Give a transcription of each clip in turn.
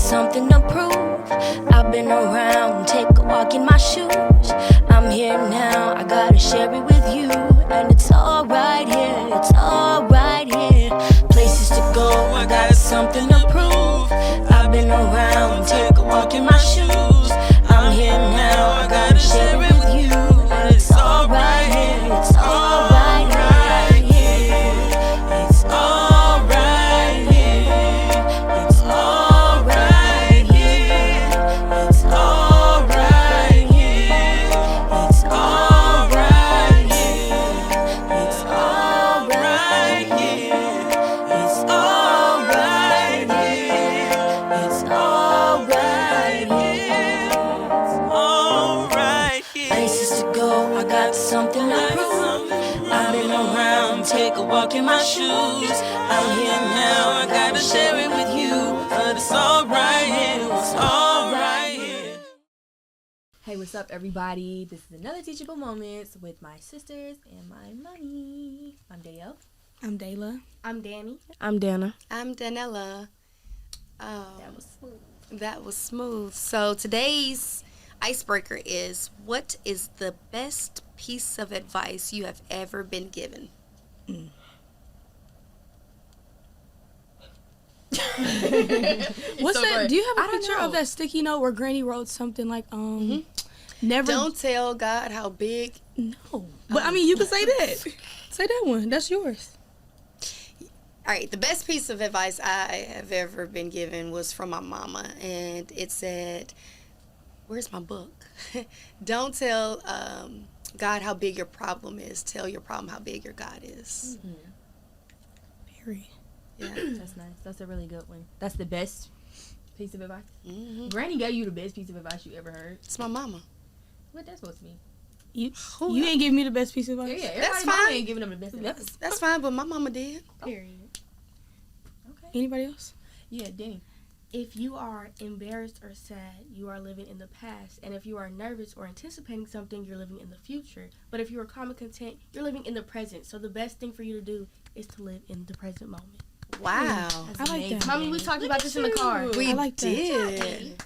something to prove. I've been around, take a walk in my shoes. I'm here now, I gotta share it with you. And it's all right here, it's all right here. Places to go, I got something to prove. I've been around, take a walk in my shoes. I'm here now, I gotta share it with you. And it's all right here, it's all right here. It's all right here. It's all right here. It's all right here. It's all right here. It's all right here. It's all right here. It's all right here. It's all right here. Places to go, I got something to prove. I've been around, take a walk in my shoes. I'm here now, I gotta share it with you. But it's all right here, it's all right here. Hey, what's up, everybody? This is another Teachable Moments with my sisters and my mommy. I'm Dale. I'm Dayla. I'm Danny. I'm Dana. I'm Danella. That was smooth. That was smooth. So today's icebreaker is, what is the best piece of advice you have ever been given? What's so that? good. Do you have I a don't picture know. of that sticky note where Granny wrote something like, never. Don't tell God how big. No. But I mean, you can say that. Say that one. That's yours. All right, the best piece of advice I have ever been given was from my mama, and it said, where's my book? Don't tell God how big your problem is. Tell your problem how big your God is. Period. Yeah. That's nice. That's a really good one. That's the best piece of advice. Mm-hmm. Granny gave you the best piece of advice you ever heard. It's my mama. What that's supposed to mean? You ain't give me the best piece of advice. Yeah, That's everybody fine. ain't giving them the best advice. That's fine, but my mama did. Period. Okay. Anybody else? Yeah, Denny. If you are embarrassed or sad, you are living in the past. And if you are nervous or anticipating something, you're living in the future. But if you are calm and content, you're living in the present. So the best thing for you to do is to live in the present moment. Wow. I like that. Mommy, we talked about this in the car. We I like that. did.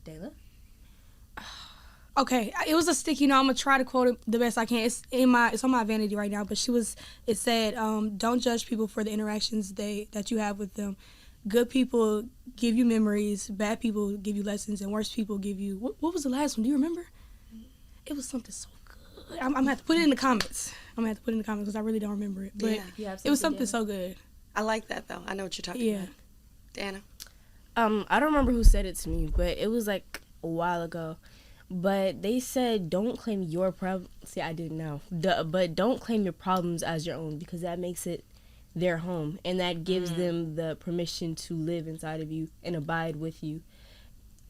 Dayla. Okay, it was a sticky note. I'm gonna try to quote it the best I can. It's on my vanity right now. But it said, "Don't judge people for the interactions that you have with them. Good people give you memories. Bad people give you lessons, and worse people give you." What was the last one? Do you remember? It was something so good. I'm gonna have to put it in the comments. Because I really don't remember it. But Yeah. it was something so good. I like that, though. I know what you're talking Yeah. about. Dana? I don't remember who said it to me, but it was like a while ago. But they said, don't claim your problem. See, I didn't know. But don't claim your problems as your own, because that makes it their home. And that gives them the permission to live inside of you and abide with you.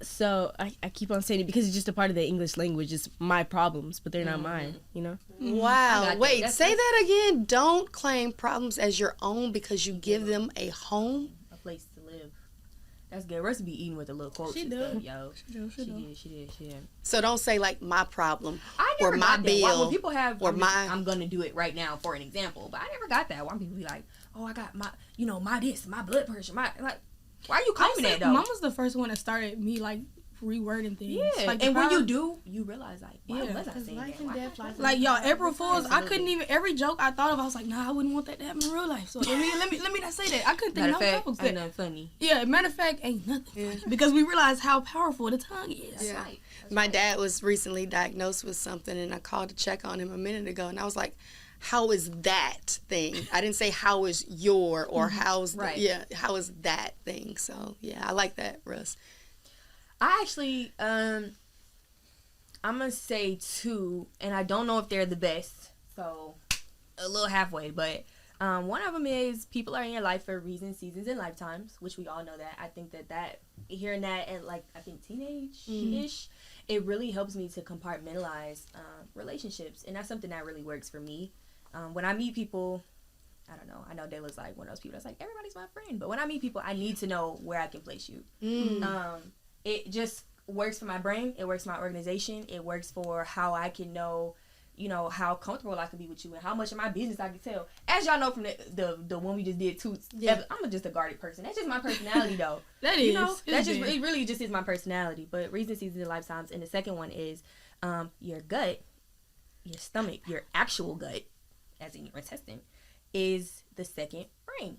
So I keep on saying it because it's just a part of the English language. It's my problems, but they're not mine, you know? Wow. Wait, say that again. Don't claim problems as your own because you give them a home. A place to live. That's good. Rest be eating with a little quote. She and do. stuff, yo. She did. So don't say, like, my problem I or never my got that. bill. When people have, or I'm gonna do it right now for an example, but I never got that. Why people be like, oh, I got my, my this, my blood pressure, my, like, why are you claiming that though? Mom was the first one that started me like rewording things. Yeah, Like, and when power- you do, you realize like, why Yeah. was I saying life that? and Why death, was I life Like, y'all, April Fools, I Absolutely. couldn't even, every joke I thought of, I was like, nah, I wouldn't want that to happen in real life. So let me not say that. I couldn't think Matter of of no fact, jokes ain't that. nothing funny. Yeah, matter of fact, ain't nothing funny. Because we realize how powerful the tongue is. Yeah. Right. My dad was recently diagnosed with something, and I called to check on him a minute ago, and I was like, how is that thing? I didn't say how is your or how's Right. how is that thing? So yeah, I like that, Russ. I actually, I'm gonna say two, and I don't know if they're the best, so a little halfway, but one of them is people are in your life for reasons, seasons, and lifetimes, which we all know that. I think that hearing that at like, I think teenage-ish, it really helps me to compartmentalize relationships, and that's something that really works for me. When I meet people, I don't know, I know Dayla's like one of those people that's like, everybody's my friend, but when I meet people, I need to know where I can place you. It just works for my brain. It works for my organization. It works for how I can know you know, how comfortable I can be with you and how much of my business I can tell. As y'all know from the one we just did too, I'm just a guarded person. That's just my personality though. That you is. know, that's just it really just is my personality. But reason, seasons, and lifetimes. And the second one is your gut, your stomach, your actual gut, as in your intestine, is the second brain.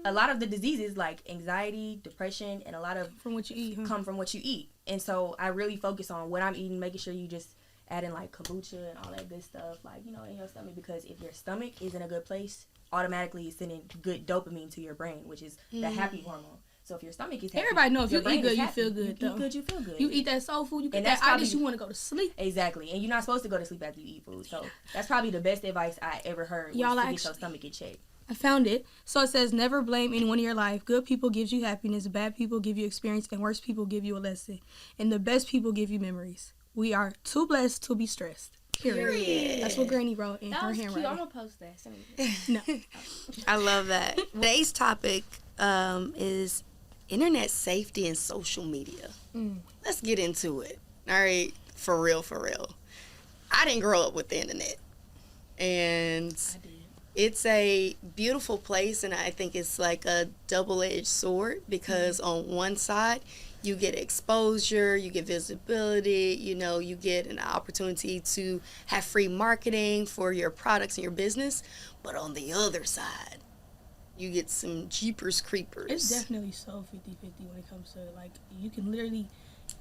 A lot of the diseases like anxiety, depression, and a lot of From what you eat, huh? come from what you eat. And so I really focus on what I'm eating, making sure you just add in like kombucha and all that good stuff, like, you know, in your stomach, because if your stomach is in a good place, automatically it's sending good dopamine to your brain, which is the happy hormone. So if your stomach is happy, Everybody knows if your you brain eat good, is you happy. feel good. You eat good, you feel good. You eat that soul food, you get And that that's probably- itis, you want to go to sleep. Exactly. And you're not supposed to go to sleep after you eat food. So that's probably the best advice I ever heard, was Y'all to get actually- your stomach in check. I found it. So it says, never blame anyone in your life. Good people gives you happiness. Bad people give you experience. And worse people give you a lesson. And the best people give you memories. We are too blessed to be stressed. Period. That's what Granny wrote in That her was cute. I'm handwriting. gonna post that. Send me. No. I love that. Today's topic is internet safety and social media. Let's get into it. All right, for real. I didn't grow up with the internet, and it's a beautiful place, and I think it's like a double-edged sword, because on one side you get exposure, you get visibility, you know, you get an opportunity to have free marketing for your products and your business, but on the other side you get some jeepers creepers. It's definitely so 50-50 when it comes to, like, you can literally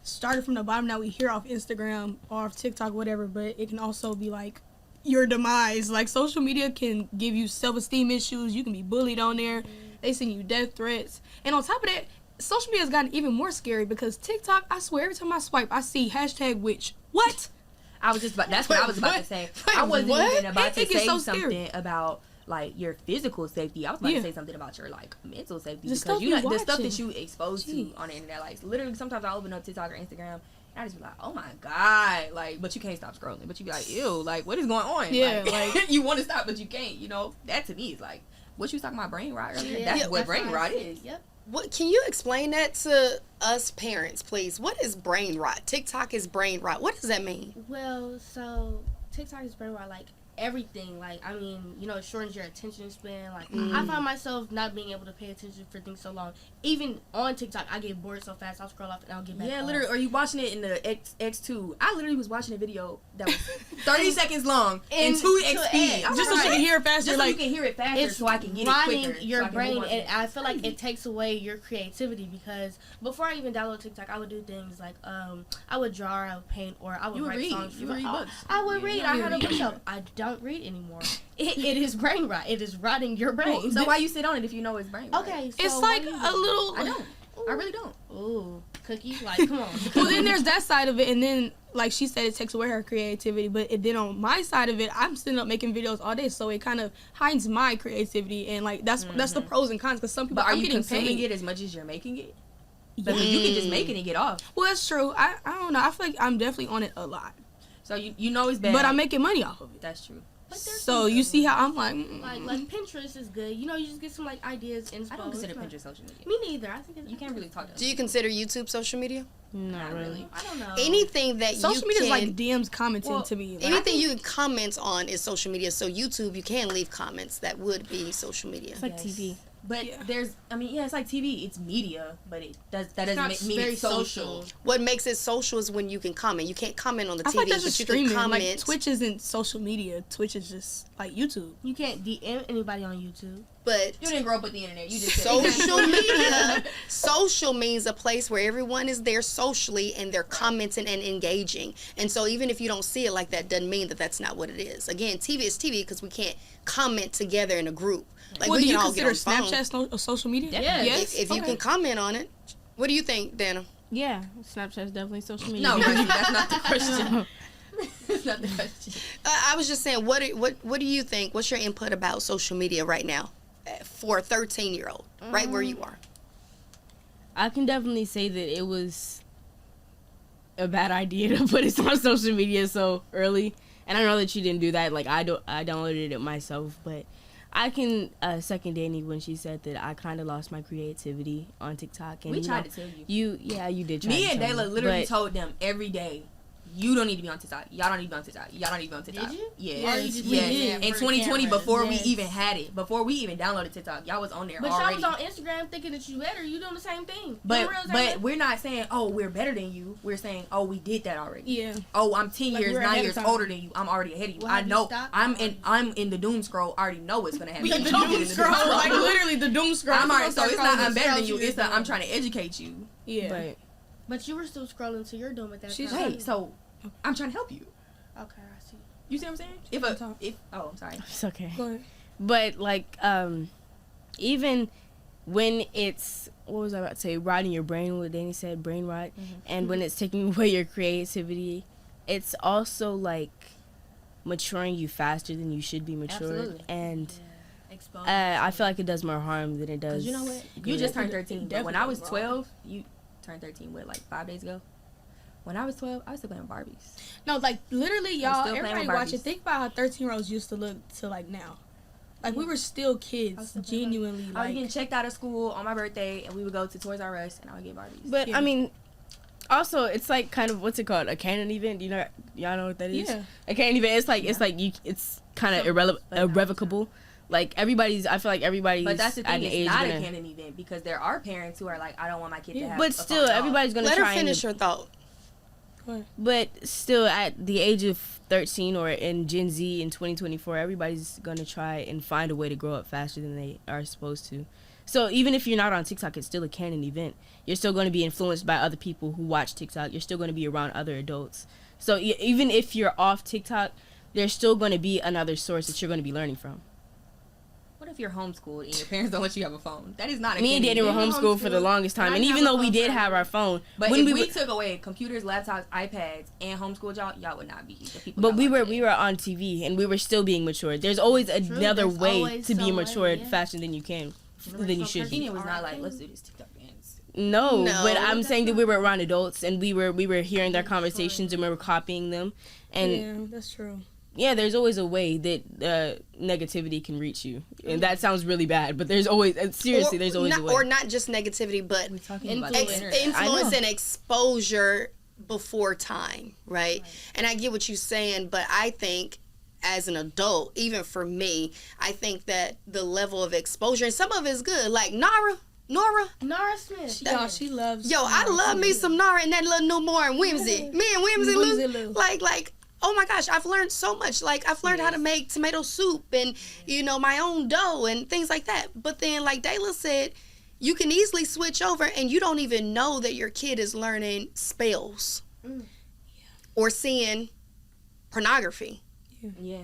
start it from the bottom. Now we hear off Instagram or off TikTok, whatever, but it can also be like your demise. Like, social media can give you self-esteem issues. You can be bullied on there. They send you death threats. And on top of that, social media has gotten even more scary, because TikTok, I swear, every time I swipe, I see #witch. What? I was just about, that's what I was about to say. I wasn't even about to say something about like your physical safety. I was about to say something about your like mental safety, The because stuff you you know the stuff watching. that you exposed to on the internet. Like, literally, sometimes I open up TikTok or Instagram and I just be like, oh my god, like, but you can't stop scrolling. But you be like, ew, like, what is going on? Yeah, like you want to stop, but you can't. You know, that to me is like, what you was talking about, brain rot earlier. Yeah. That's what That's brain what I rot said. is. Yep. What, can you explain that to us parents, please? What is brain rot? TikTok is brain rot. What does that mean? Well, so TikTok is very like everything. Like, I mean, you know, it shortens your attention span. Like, I find myself not being able to pay attention for things so long. Even on TikTok, I get bored so fast. I'll scroll off and I'll get back. Yeah, on. literally. Or you watching it in the X2. I literally was watching a video that was 30 seconds long in 2XP. Just so she can hear it faster. Just so Like, you can hear it faster, It's so I can get it rotting quicker. your so I can brain, move on. and I feel like it takes away your creativity, because before I even download TikTok, I would do things like I would draw, I would paint, or I would You would write read. songs. You would read books. I would read. I had a bookshelf. I don't read anymore. It is brain rot. It is rotting your brain. So why you sit on it if you know it's brain rot? Okay, so it's what like do you a do? little. I don't. I really don't. Ooh, cookie. Like, come on. Well, then there's that side of it, and then, like she said, it takes away her creativity. But then on my side of it, I'm sitting up making videos all day, so it kind of hides my creativity, and like that's the pros and cons. Because some people But are I'm you getting consuming paid. it as much as you're making it? Because you can just make it and get off. Well, that's true. I don't know. I feel like I'm definitely on it a lot, So you know it's bad. but I'm making money off of it. That's true. But there's So some you good see ones. how I'm like, Like Pinterest is good. You know, you just get some like ideas, inspo. I don't consider It's not- Pinterest social media. Me neither. I think You can't really talk to Do you consider YouTube social media? Not really. I don't know. Anything that social you media can, is like DMs commenting Well, to me. Like, anything you can comment on is social media. So YouTube, you can leave comments. That would be social media. It's like TV. But Yeah. there's, I mean, yeah, it's like TV. It's media, but that doesn't not mean very it's social. What makes it social is when you can comment. You can't comment on the I feel TV, like that's but just you can streaming. comment. Like Twitch isn't social media. Twitch is just like YouTube. You can't DM anybody on YouTube. But You didn't grow up with the internet. You just said social media, social means a place where everyone is there socially and they're commenting and engaging. And so even if you don't see it like that, doesn't mean that that's not what it is. Again, TV is TV because we can't comment together in a group. Like, Well, we do you can all get consider on phone. Snapchat social media? Definitely. Yes. If you Okay. can comment on it. What do you think, Dana? Yeah, Snapchat's definitely social media. No, Reggie, that's not the question. That's not the question. I was just saying, what do you think? What's your input about social media right now for a 13-year-old, right where you are? I can definitely say that it was a bad idea to put it on social media so early. And I know that you didn't do that. Like, I downloaded it myself, but I can second Danny when she said that I kind of lost my creativity on TikTok. And We you tried know, to tell you. You did try Me to and tell Dayla me, literally but told them every day, you don't need to be on TikTok. Y'all don't need to be on TikTok. Y'all don't need to be on TikTok. Did you? Yeah. Yeah, you just- we did. In For 2020, cameras. before we Yes. even had it, before we even downloaded TikTok, y'all was on there But y'all already. was on Instagram thinking that you better. You doing the same thing. But Them reels ain't but better. we're not saying, oh, we're better than you. We're saying, oh, we did that already. Yeah. Oh, I'm 10 Like, years, we're 9 ahead of years time. older than you. I'm already ahead of you. Well, I have you know. stopped? I'm in the doom scroll. I already know what's gonna happen. The You doom get in the scroll, like literally the doom scroll. I'm already. So it's not I'm better than Scroll you. It's is I'm trying to educate you. Yeah. But But you were still scrolling to your doom at that She's time. Wait. So I'm trying to help you. Okay, I see. You see what I'm saying? I'm sorry. it's okay. Go ahead. But like even when it's what was I about to say, rotting your brain, what Danny said, brain rot, and when it's taking away your creativity, it's also like maturing you faster than you should be matured. Absolutely. And Expose. I feel like it does more harm than it does. Cause you know what? You good. just turned 13. But when I was Definitely 12, you turned 13. What, like 5 days ago? When I was 12, I was still playing Barbies. No, like literally, y'all. still playing Everybody with watching. Barbies. Think about how 13-year-olds used to look to like now. Like we were still I kids, was still playing genuinely. I was Like getting checked out of school on my birthday, and we would go to Toys R Us, and I would get Barbies. But Yeah. I mean, also it's like kind of what's it called? A canon event. You know, y'all know what that is? Yeah. A canon event. It's like you. It's kind of But no, irrevocable. Like everybody's. I feel like everybody's. But that's the at thing, an it's age not gonna- a canon event, because there are parents who are like, I don't want my kid to Yeah. have But a still, phone at all. everybody's gonna Let her try finish and, her thought. But still, at the age of 13 or in Gen Z in 2024, everybody's gonna try and find a way to grow up faster than they are supposed to. So even if you're not on TikTok, it's still a canon event. You're still going to be influenced by other people who watch TikTok. You're still going to be around other adults. So even if you're off TikTok, there's still going to be another source that you're going to be learning from. What if you're homeschooled and your parents don't let you have a phone? That is not a Me and canon Danny were event. homeschooled for the longest time, I and didn't even have a though we phone did for have our phone, But when if we we were, took away computers, laptops, iPads, and homeschooled y'all would not be the people. but y'all we are were today. on TV, and we were still being matured. There's always another there's way always to be some way, matured yeah. faster than you can, than you should be. Kenya was not Alright, like, cool. let's do this TikTok dance. No, No, but I'm that's saying that not- we were around adults and we were hearing their conversations and we were copying them. And yeah, that's true. yeah, there's always a way that negativity can reach you. And that sounds really bad, but there's always, seriously, there's always not, a way. or not just negativity, but We're talking about the Influence. internet. influence I and exposure before time, right? And I get what you're saying, but I think as an adult, even for me, I think that the level of exposure, and some of it's good, like Nora, Nara Smith. Y'all, she loves. yo, I love me some Nara and that little newborn Whimsy. Me and Whimsy Whimsy Lou, Lou. like, oh my gosh, I've learned so much. Like, I've learned how to make tomato soup and, you know, my own dough and things like that. But then, like Dayla said, you can easily switch over and you don't even know that your kid is learning spells or seeing pornography. Yeah.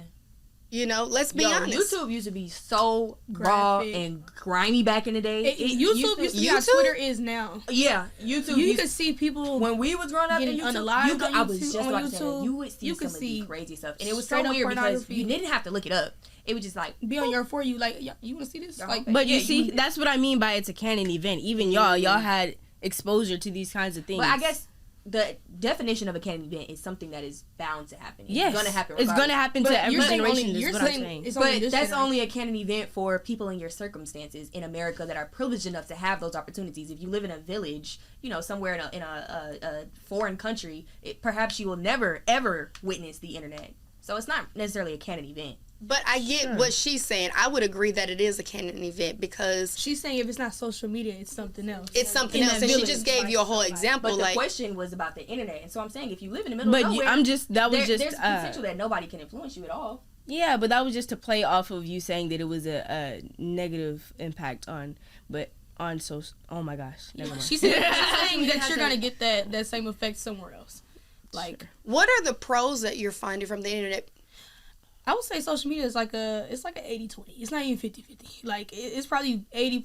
You know, let's be Yo, honest. YouTube used to be so raw Graphic. and grimy back in the day. YouTube used to be how YouTube? Twitter is now. Yeah, YouTube. You used- could see people when we was growing up in getting YouTube, unalived you could, on I was YouTube- just on about to say that. YouTube. You would see You some could of the see crazy stuff, and it was so straight up weird because pornography. you didn't have to look it up. It was just like be on your for you like, yeah, you want to see this? Your Like, homepage. But you Yeah, see, you- that's what I mean by it's a canon event. Even y'all had exposure to these kinds of things. But I guess the definition of a canon event is something that is bound to happen. It's yes, gonna happen. It's going to regardless. happen But to every you're saying generation. only- is you're what I'm saying saying. it's only But this that's generation. only a canon event for people in your circumstances in America that are privileged enough to have those opportunities. If you live in a village, you know, somewhere in a foreign country, perhaps you will never ever witness the internet. So it's not necessarily a canon event. But I get what she's saying. I would agree that it is a canon event because She's saying if it's not social media, it's something else. it's something In else. that And she village, just gave you a whole example. But the Like, question was about the internet, and so I'm saying if you live in the middle But of you, nowhere, there's there's potential that nobody can influence you at all. yeah, but that was just to play off of you saying that it was a negative impact on social. Oh my gosh, never mind. She's saying that you're gonna get that same effect somewhere else. Like, what are the pros that you're finding from the internet? I would say social media is like a 80-20. It's not even 50-50. Like, it's probably 80%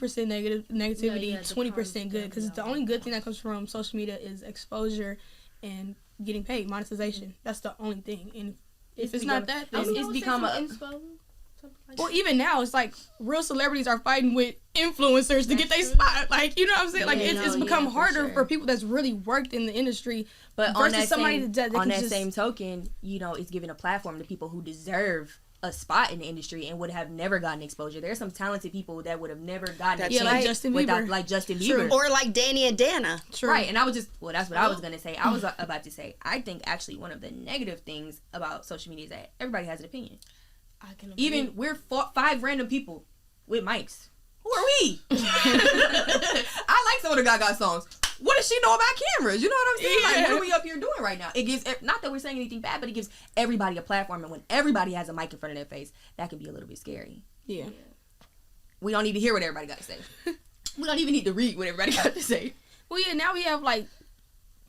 negativity, Yeah, the 20% good. Because pros, the only good thing that comes from social media is exposure and getting paid, monetization. That's the only thing. And if it's not that, then it's become a Or even now, it's like real celebrities are fighting with influencers to get their spot. Like, you know what I'm saying? Like, Yeah, it's no, become yeah, for harder sure. for people that's really worked in the industry. But versus on that somebody same, that on can that just- same token, you know, it's giving a platform to people who deserve a spot in the industry and would have never gotten exposure. There's some talented people that would have never gotten That's exposure right. Justin without, Bieber. like Justin True. Bieber. Or like Danny and Dana. True. Right, and I was just, well, that's what I was going to say. I was about to say, I think actually one of the negative things about social media is that everybody has an opinion. I can agree. Even we're 5 random people with mics. Who are we? I like some of the Gaga songs. What does she know about cameras? You know what I'm saying? Like, what are we up here doing right now? It gives, not that we're saying anything bad, but it gives everybody a platform. And when everybody has a mic in front of their face, that can be a little bit scary. Yeah. We don't need to hear what everybody got to say. We don't even need to read what everybody got to say. Well, yeah, now we have, like,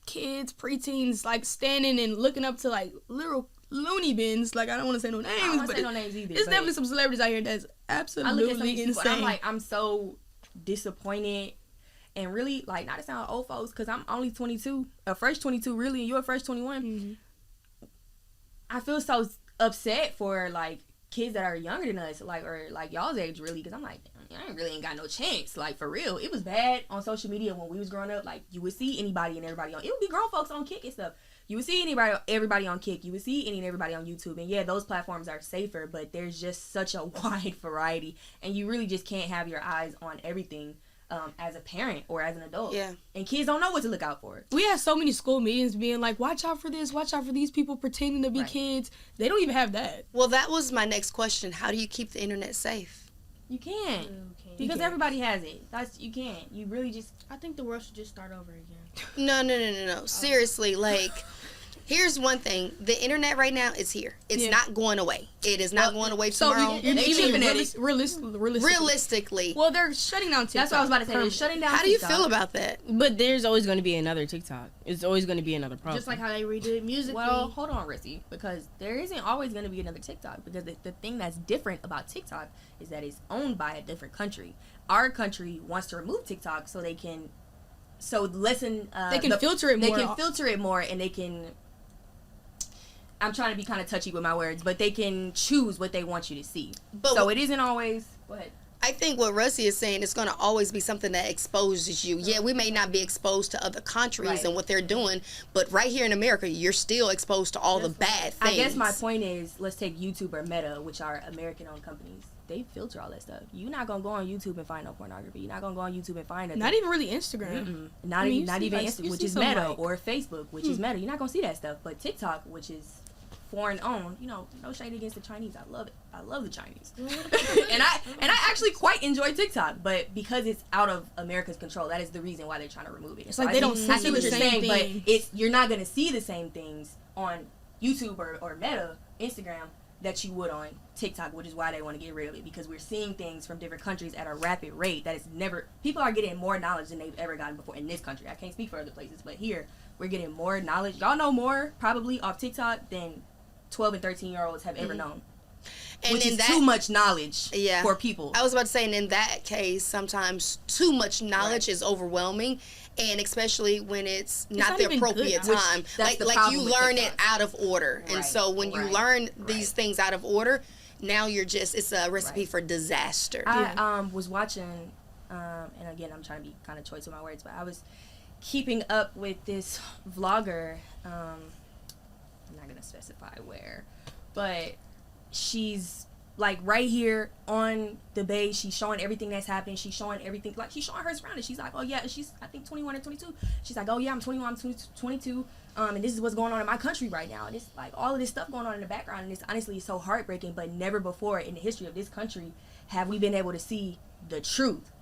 kids, preteens, like, standing and looking up to, like, little loony bins. Like, I don't want to say no names, I don't want but to say no names either. it's but definitely some celebrities out here that's I look at some of absolutely these people insane. and I'm like, I'm so disappointed. And really, like, not to sound old folks, because I'm only 22, a fresh 22, really, and you're a fresh 21. Mm-hmm. I feel so upset for, like, kids that are younger than us, like, or, like, y'all's age, really, because I'm like, I really ain't got no chance. Like, for real. It was bad on social media when we was growing up. Like, you would see anybody and everybody on, it would be grown folks on Kick and stuff. You would see everybody on Kick. You would see any and everybody on YouTube. And yeah, those platforms are safer, but there's just such a wide variety. And you really just can't have your eyes on everything as a parent or as an adult. Yeah. And kids don't know what to look out for. We had so many school meetings being like, watch out for this, watch out for these people pretending to be Right. kids. They don't even have that. Well, that was my next question. How do you keep the internet safe? You can't. Okay. Because can't. everybody has it. You can't. You really just... I think the world should just start over again. No. Seriously, like, here's one thing. The internet right now is here. It's Yeah. not going away. It is not going away So tomorrow. you're They even chipping at it. realistically. Realistically, Well, they're shutting down TikTok. That's what I was about to say. They're shutting down how do you TikTok. feel about that? But there's always going to be another TikTok. It's always going to be another problem. Just like how they redid Musical.ly. Well, hold on, Rissy, because there isn't always going to be another TikTok, because the thing that's different about TikTok is that it's owned by a different country. Our country wants to remove TikTok so they can lessen... They can filter it more. They can filter it more, and they can... I'm trying to be kind of touchy with my words, but they can choose what they want you to see. But So it isn't always... Go ahead. I think what Russie is saying is going to always be something that exposes you. Yeah, we may not be exposed to other countries Right. and what they're doing, but right here in America, you're still exposed to all the bad things. I guess my point is, let's take YouTube or Meta, which are American-owned companies. They filter all that stuff. You're not gonna go on YouTube and find no pornography. You're not gonna go on YouTube and find Not even really Instagram. Mm-mm. Not I mean, not you even see, like, Insta, you which see is some, Meta, like- or Facebook, which is Meta. You're not gonna see that stuff. But TikTok, which is foreign-owned, no shade against the Chinese. I love it. I love the Chinese, and I actually quite enjoy TikTok. But because it's out of America's control, that is the reason why they're trying to remove it. It's like they don't I see censor what the you're same saying, things. but you're not gonna see the same things on YouTube or Meta, Instagram, that you would on TikTok, which is why they want to get rid of it, because we're seeing things from different countries at a rapid rate that is never... People are getting more knowledge than they've ever gotten before in this country. I can't speak for other places, but here, we're getting more knowledge. Y'all know more, probably, off TikTok than 12 and 13-year-olds have ever known. And Which in is that, too much knowledge Yeah. for people. I was about to say, and in that case, sometimes too much knowledge is overwhelming, and especially when it's not not the even appropriate good. time. Which- that's the Like you problem with learn it TikTok. out of order, and Right, so when you right, learn these right. things out of order, now it's a recipe Right. for disaster. I was watching, and again, I'm trying to be kind of choice with my words, but I was keeping up with this vlogger. I'm not going to specify where, but she's like right here on the bay. She's showing everything that's happening. She's showing everything. Like, she's showing her surroundings. She's like, oh yeah, she's, I think 21 or 22. She's like, oh yeah, I'm 21, I'm 22. And this is what's going on in my country right now. And it's like all of this stuff going on in the background. And it's honestly so heartbreaking, but never before in the history of this country have we been able to see the truth.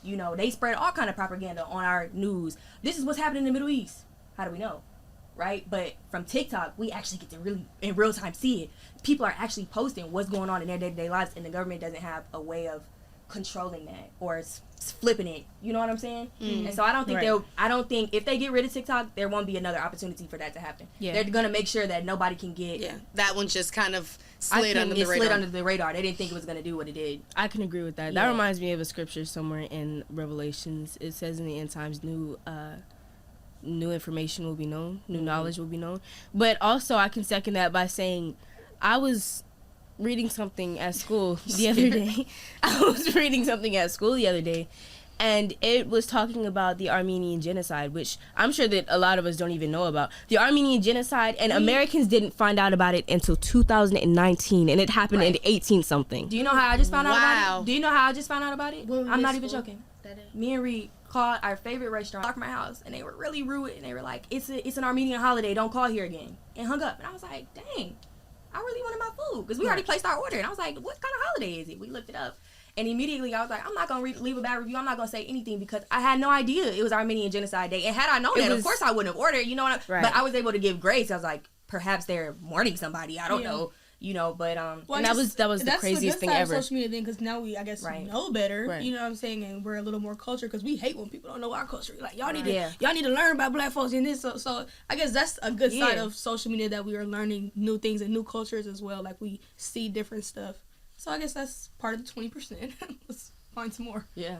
You know, they spread all kind of propaganda on our news. This is what's happening in the Middle East. How do we know? Right? But from TikTok, we actually get to really, in real time, see it. People are actually posting what's going on in their day-to-day lives, and the government doesn't have a way of controlling that or flipping it. You know what I'm saying? And so I don't think Right. I don't think if they get rid of TikTok, there won't be another opportunity for that to happen. Yeah. They're gonna make sure that nobody can get. Yeah, that one just kind of I slid think under the it radar. slid under the radar. They didn't think it was gonna do what it did. I can agree with that. Yeah. That reminds me of a scripture somewhere in Revelations. It says in the end times, new information will be known, new knowledge will be known. But also, I can second that by saying, I was reading something at school the other day. and it was talking about the Armenian genocide, which I'm sure that a lot of us don't even know about. The Armenian genocide, and Americans didn't find out about it until 2019, and it happened in 18-something. Do you know how I just found out Wow. about it? Do you know how I just found out about it? When we I'm were not in even school, joking. that is- Me and Reed called our favorite restaurant, knocked my house, and they were really rude, and they were like, it's an Armenian holiday, don't call here again, and hung up. And I was like, dang, I really wanted my food, because we already placed our order. And I was like, what kind of holiday is it? We looked it up. And immediately I was like, I'm not going to leave a bad review. I'm not going to say anything because I had no idea it was Armenian Genocide Day. And had I known that, of course I wouldn't have ordered, you know what Right. But I was able to give grace. I was like, perhaps they're mourning somebody. I don't know, you know, but Well, and that was the that's craziest good thing side ever. of social media thing, because now we, I guess, Right. know better. Right. You know what I'm saying? And we're a little more cultured, because we hate when people don't know our culture. Like, y'all need Yeah. to learn about black folks in this. So I guess that's a good side Yeah. of social media, that we are learning new things and new cultures as well. Like, we see different stuff. So I guess that's part of the 20%. Let's find some more. yeah.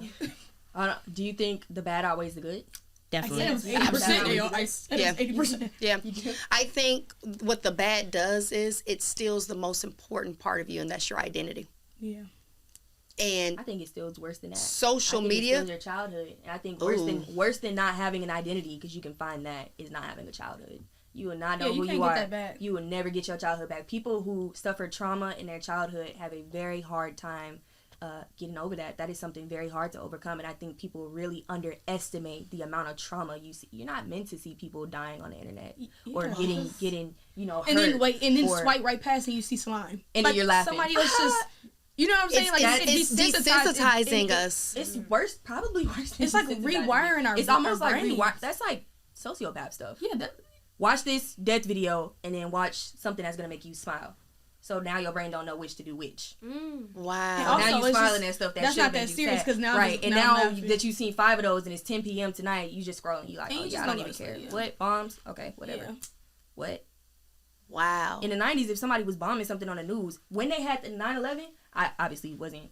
Do you think the bad outweighs the good? Definitely. I said it was 80%. I said Yeah. it was 80%. Yeah. I think what the bad does is it steals the most important part of you, and that's your identity. Yeah. And I think it still is worse than that. social I think media. it steals your childhood. And I think Ooh. worse than not having an identity, because you can find that, is not having a childhood. You will not know Yeah, you who can't you get are. that back. You will never get your childhood back. People who suffer trauma in their childhood have a very hard time getting over that. That is something very hard to overcome, and I think people really underestimate the amount of trauma you see. You're not meant to see people dying on the internet or Yeah. getting you know, hurt. And then or- swipe right past and you see slime. And then you're laughing. Somebody else just, you know what I'm saying? It's desensitizing us. It's worse, probably worse. Than It's like desensitizing. rewiring our. It's almost our like brains. that's like sociopath stuff. Yeah, Watch this death video and then watch something that's gonna make you smile. So now your brain don't know which to do which. Wow. And So also, now you it's smiling just- at stuff that that's should not make that you serious, sad. 'cause now right, just- and now I'm now laughing. that you've seen 5 of those and it's 10 p.m. tonight, you just scrolling. You like, And oh you yeah, just I don't gonna even go to care. sleep, yeah. What bombs? Okay, whatever. Yeah. What? Wow. In the 90s, if somebody was bombing something on the news, when they had the 9/11, I obviously wasn't.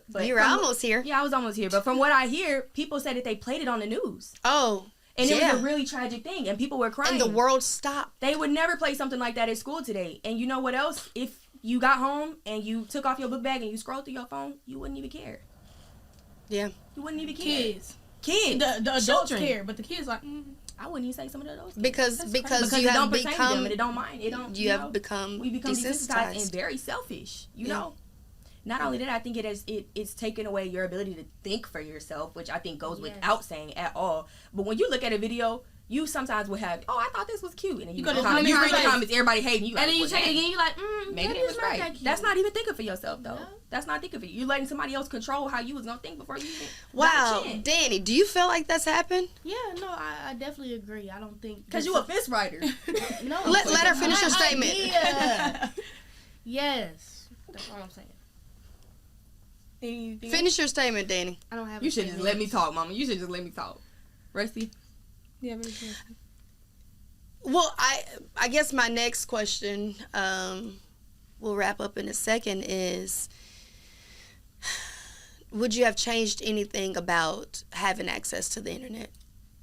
But You were from- almost here. Yeah, I was almost here. But from what I hear, people said that they played it on the news. Oh. And it yeah. was a really tragic thing, and people were crying. And the world stopped. They would never play something like that at school today. And you know what else? If you got home and you took off your book bag and you scrolled through your phone, you wouldn't even care. Yeah. You wouldn't even care. Kids. Kids. The adults Children. care, but the kids like. I wouldn't even say some of those. Because Because you it have don't pertain to them become and it don't mind. It don't. you know, have become we become desensitized and desensitized. very selfish. You Yeah. know. Not only that, I think it's taken away your ability to think for yourself, which I think goes without saying at all. But when you look at a video, you sometimes will have, oh, I thought this was cute, and then you go to the comment, you read the comments, comments, everybody hating you, like, And then you well, check it dang, again, you're like, maybe that it was is not right. that cute. That's not even thinking for yourself, though. No. That's not thinking for you. You're letting somebody else control how you was gonna think before you even Wow. got a chance. Danny, do you feel like that's happened? Yeah, no, I definitely agree. I don't think Because you a fist writer. no. Let her finish her My statement. idea. Yes, that's all I'm saying. Anything Finish your statement, Danny. I don't have. You a should just statement. let me talk, Mama. You should just let me talk. Rusty? Yeah, very good. Well, I guess my next question, we'll wrap up in a second, is would you have changed anything about having access to the internet?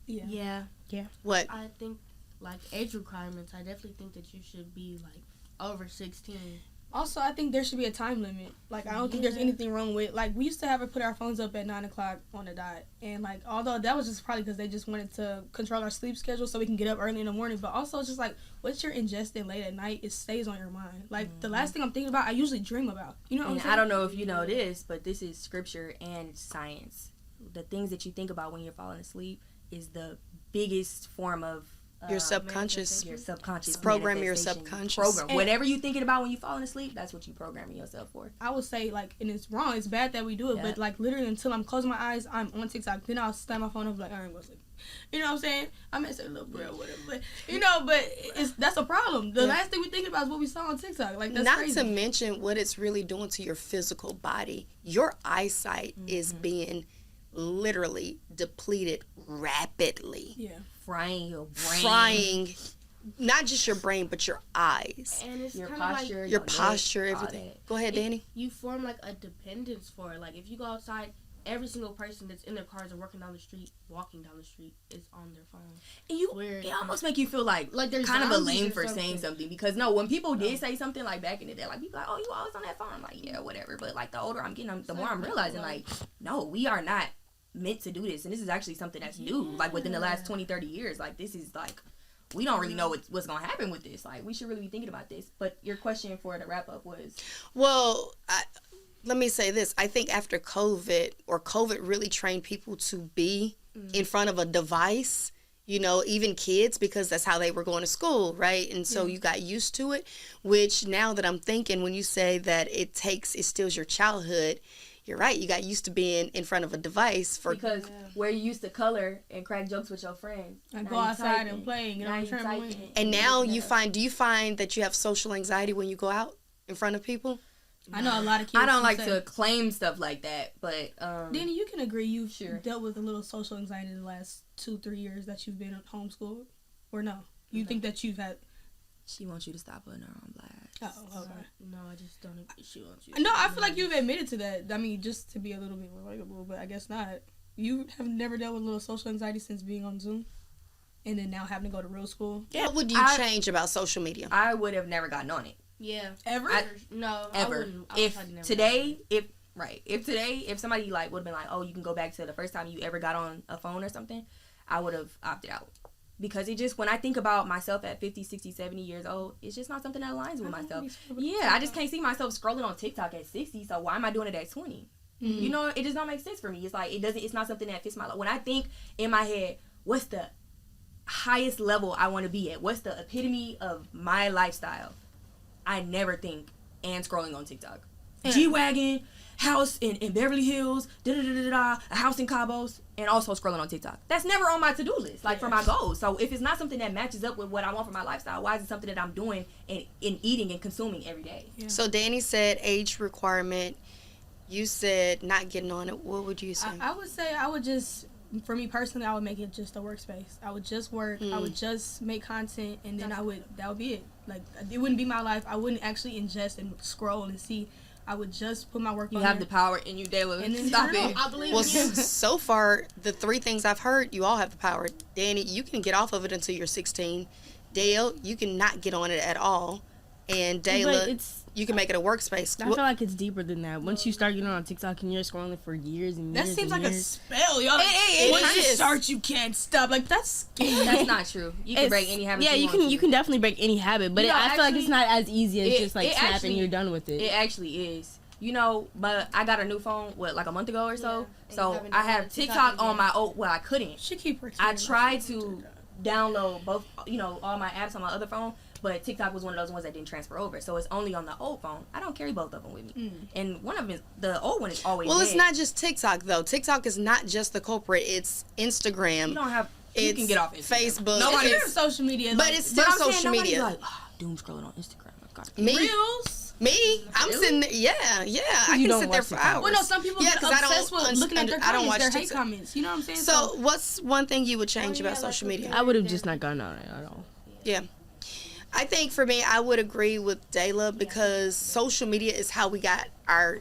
Yeah. Yeah, What? I think like age requirements. I definitely think that you should be like over 16. Also, I think there should be a time limit. Like, I don't think there's Yeah. anything wrong with, like, we used to have to put our phones up at 9 o'clock on the dot. And, like, although that was just probably because they just wanted to control our sleep schedule so we can get up early in the morning. But also, it's just like, what you're ingesting late at night, it stays on your mind. Like, the last thing I'm thinking about, I usually dream about. You know what I'm And saying? I don't know if you know this, but this is scripture and science. The things that you think about when you're falling asleep is the biggest form of Your subconscious. your subconscious Program your manifestation. subconscious. Program. And- Whatever you're thinking about when you're falling asleep, that's what you're programming yourself for. I would say, like, and it's wrong, it's bad that we do it, Yeah. but, like, literally until I'm closing my eyes, I'm on TikTok. Then I'll slam my phone up, like, I ain't gonna sleep. You know what I'm saying? I might say a little bit or whatever, but, you know, but that's a problem. The last thing we think about is what we saw on TikTok. Like, that's Not crazy. to mention what it's really doing to your physical body. Your eyesight is being literally depleted rapidly. Yeah. Frying your brain. Frying not just your brain, but your eyes, And it's Your kind of posture. like your neck, posture, all everything. that. Go ahead, Danny. you form like a dependence for it. Like if you go outside, every single person that's in their cars or working down the street, walking down the street, is on their phone. And you, Weird. it almost make you feel like There's kind of a zombies lame or for saying something, because no, when people did say something like back in the day, like people like, oh, you always on that phone. I'm like, yeah, whatever. But like the older I'm getting, the more I'm realizing like, no, we are not meant to do this, and this is actually something that's new, like within the last 20, 30 years. Like this is like, we don't really know what's gonna happen with this. Like we should really be thinking about this. But your question for the wrap up was, well, let me say this. I think after COVID really trained people to be in front of a device, you know, even kids, because that's how they were going to school, right? And so you got used to it, which now that I'm thinking, when you say that it steals your childhood, you're right. You got used to being in front of a device because where you used to color and crack jokes with your friends and go outside and play and get on the trampoline. And now do you find that you have social anxiety when you go out in front of people? I know a lot of kids. I don't like to claim stuff like that, but Danny, you can agree you've dealt with a little social anxiety in the last 2-3 years that you've been homeschooled, or no? You think that you've had? She wants you to stop putting her on blast. Oh, okay. No, I just don't. She wants you. No, I feel like you've admitted to that. I mean, just to be a little bit relatable, but I guess not. You have never dealt with a little social anxiety since being on Zoom, and then now having to go to real school. What would you change about social media? I would have never gotten on it. Yeah. Ever? No. Ever. If somebody like would have been like, oh, you can go back to the first time you ever got on a phone or something, I would have opted out. Because it just, when I think about myself at 50, 60, 70 years old, it's just not something that aligns with myself. Yeah, I just can't see myself scrolling on TikTok at 60, so why am I doing it at 20? Mm-hmm. You know, it just don't make sense for me. It's like, it's not something that fits my life. When I think in my head, what's the highest level I want to be at? What's the epitome of my lifestyle? I never think and scrolling on TikTok. G-Wagon, house in Beverly Hills, a house in Cabos, and also scrolling on TikTok. That's never on my to-do list, like for my goals. So if it's not something that matches up with what I want for my lifestyle, why is it something that I'm doing and eating and consuming every day? Yeah. So Danny said age requirement. You said not getting on it. What would you say? I would say I would just, for me personally, I would make it just a workspace. I would just work. I would just make content, and then that would be it. Like, it wouldn't be my life. I wouldn't actually ingest and scroll and see. I would just put my work on. You have the power in you, Dayla. And then stop it. I believe well, in you. So far, the 3 things I've heard, you all have the power. Danny, you can get off of it until you're 16. Dale, you can not get on it at all. And Dayla, you can make it a workspace. I feel like it's deeper than that. Once you start getting on TikTok and you're scrolling for years and years, that seems and like years. a spell, y'all. Once you start, you can't stop. Like, that's scary. That's not true. You can break any habit. Yeah, you can definitely break any habit, but I feel like it's not as easy as just like snap and you're done with it. It actually is. You know, but I got a new phone, like a month ago or so. So I have TikTok on my old. Well, I couldn't. She keep her. I tried to download both, all my apps on my other phone, but TikTok was one of those ones that didn't transfer over. So it's only on the old phone. I don't carry both of them with me. And one of them, the old one, is always. Well, dead. it's not just TikTok though. TikTok is not just the culprit. It's Instagram. You don't have. You can get off Instagram. Facebook. Nobody it's social media, but it's still social media. Like, doom scrolling on Instagram. I've got me. Reels. Me? I'm sitting there. Yeah. I can sit there for hours. Well, no, some people get obsessed with looking at their comments, their hate comments. You know what I'm saying? So what's one thing you would change about social media? I would have just not gone on it at all. Yeah. I think for me, I would agree with Dayla because social media is how we got our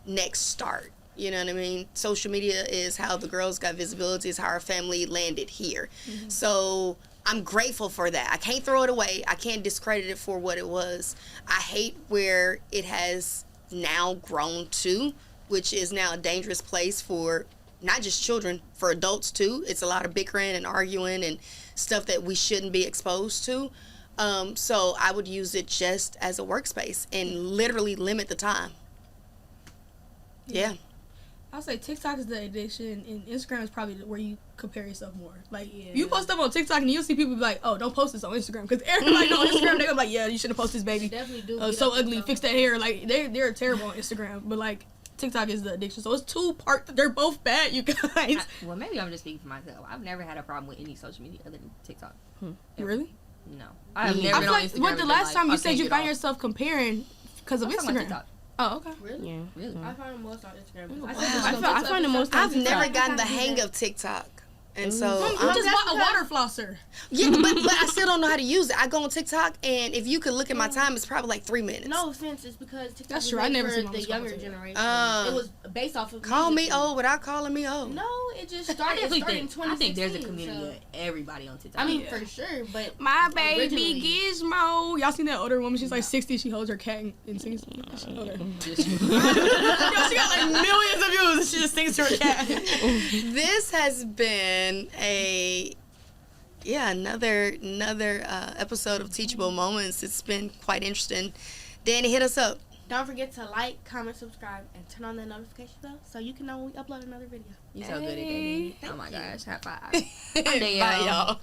next start. You know what I mean? Social media is how the girls got visibility, is how our family landed here. Mm-hmm. So I'm grateful for that. I can't throw it away. I can't discredit it for what it was. I hate where it has now grown to, which is now a dangerous place for not just children, for adults too. It's a lot of bickering and arguing and stuff that we shouldn't be exposed to. So I would use it just as a workspace and literally limit the time. Yeah. I'll say TikTok is the addiction, and Instagram is probably where you compare yourself more. Like, you post stuff on TikTok, and you'll see people be like, oh, don't post this on Instagram. Because everybody on Instagram, they're gonna be like, yeah, you shouldn't post this, baby. Definitely do. So ugly, fix that hair. Like, they're terrible on Instagram. But, like, TikTok is the addiction. So it's 2 parts. They're both bad, you guys. Well, maybe I'm just speaking for myself. I've never had a problem with any social media other than TikTok. Really? No. I've never been on Instagram. What, the last time you said you found yourself comparing because of Instagram? Oh, okay. Really? Yeah. Really? I find the most on Instagram. Wow. I find the most on I've TikTok. never gotten the hang of TikTok. And so You just bought a water flosser. yeah, but I still don't know how to use it. I go on TikTok, and if you could look at my time, it's probably like 3 minutes. No offense, it's because TikTok That's was true. I made never for seen my the response younger to it. generation. It was based off of Call me music. old without calling me old. No, it just I started. definitely in think 2016. I think there's a community of everybody on TikTok. I mean, for sure, but My baby originally- Gizmo. Y'all seen that older woman? She's like 60. She holds her cat and sings. Okay. Yo, she got like millions of views. just sings to her cat. This has been another episode of Teachable Moments. It's been quite interesting. Danny, hit us up. Don't forget to like, comment, subscribe, and turn on that notification bell so you can know when we upload another video. You so good at that, Danny. Oh my gosh, high five. Bye, y'all.